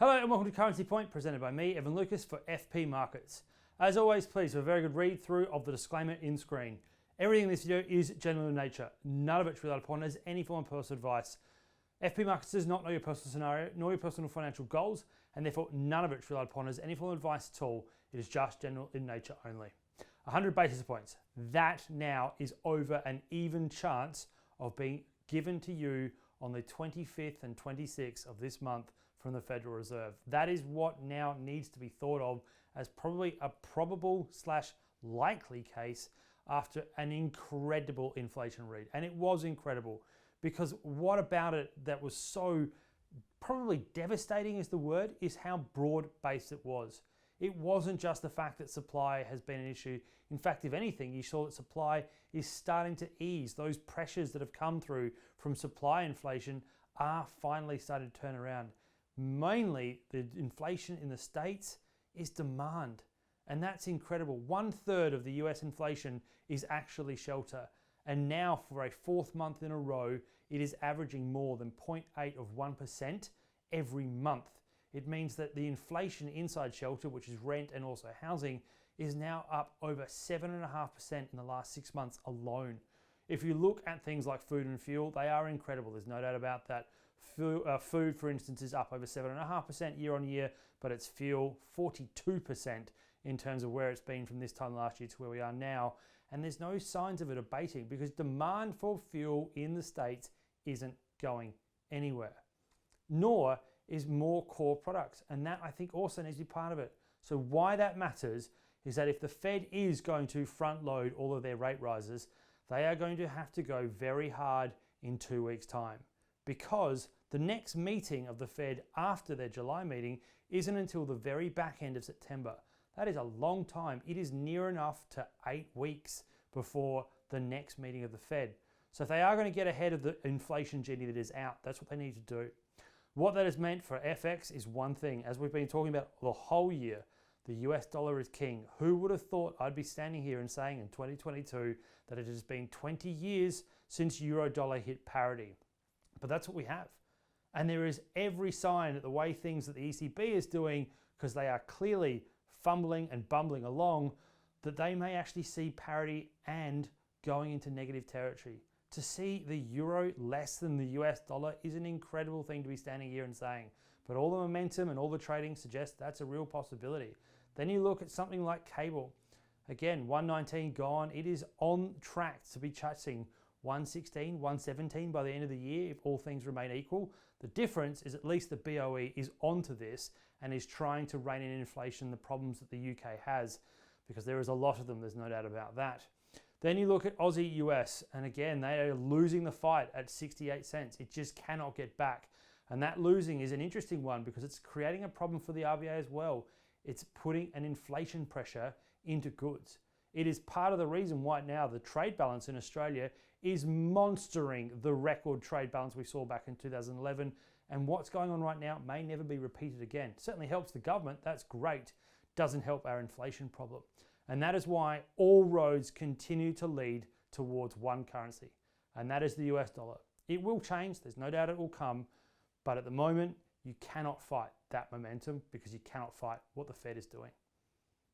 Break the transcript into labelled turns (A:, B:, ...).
A: Hello and welcome to Currency Point, presented by me, Evan Lucas, for FP Markets. As always, please have a very good read through of the disclaimer in screen. Everything in this video is general in nature, none of it's relied upon as any form of personal advice. FP Markets does not know your personal scenario, nor your personal financial goals, and therefore none of it's relied upon as any form of advice at all. It is just general in nature only. 100 basis points. That now is over an even chance of being given to you on the 25th and 26th of this month from the Federal Reserve. That is what now needs to be thought of as probably a probable / likely case after an incredible inflation read. And it was incredible, because what about it that was so probably devastating is the word, is how broad-based it was. It wasn't just the fact that supply has been an issue. In fact, if anything, you saw that supply is starting to ease. Those pressures that have come through from supply inflation are finally starting to turn around. Mainly, the inflation in the States is demand. And that's incredible. 1/3 of the US inflation is actually shelter. And now for a fourth month in a row, it is averaging more than 0.8 of 1% every month. It means that the inflation inside shelter, which is rent and also housing, is now up over 7.5% in the last 6 months alone. If you look at things like food and fuel, they are incredible. There's no doubt about that. Food, for instance, is up over 7.5% year on year, but it's fuel 42% in terms of where it's been from this time last year to where we are now. And there's no signs of it abating, because demand for fuel in the States isn't going anywhere, nor is more core products. And that, I think, also needs to be part of it. So why that matters is that if the Fed is going to front load all of their rate rises, they are going to have to go very hard in 2 weeks' time, because the next meeting of the Fed after their July meeting isn't until the very back end of September. That is a long time. It is near enough to 8 weeks before the next meeting of the Fed. So if they are going to get ahead of the inflation genie that is out, that's what they need to do. What that has meant for FX is one thing. As we've been talking about the whole year, the US dollar is king. Who would have thought I'd be standing here and saying in 2022 that it has been 20 years since euro dollar hit parity? But that's what we have. And there is every sign that the way things that the ECB is doing, because they are clearly fumbling and bumbling along, that they may actually see parity and going into negative territory. To see the euro less than the US dollar is an incredible thing to be standing here and saying. But all the momentum and all the trading suggests that's a real possibility. Then you look at something like cable. Again, 119 gone. It is on track to be touching 116, 117 by the end of the year if all things remain equal. The difference is at least the BOE is onto this and is trying to rein in inflation, the problems that the UK has, because there is a lot of them, there's no doubt about that. Then you look at Aussie US, and again, they are losing the fight at 68 cents. It just cannot get back. And that losing is an interesting one, because it's creating a problem for the RBA as well. It's putting an inflation pressure into goods. It is part of the reason why now the trade balance in Australia is monstering the record trade balance we saw back in 2011. And what's going on right now may never be repeated again. Certainly helps the government, that's great. Doesn't help our inflation problem. And that is why all roads continue to lead towards one currency, and that is the US dollar. It will change, there's no doubt it will come, but at the moment, you cannot fight that momentum, because you cannot fight what the Fed is doing.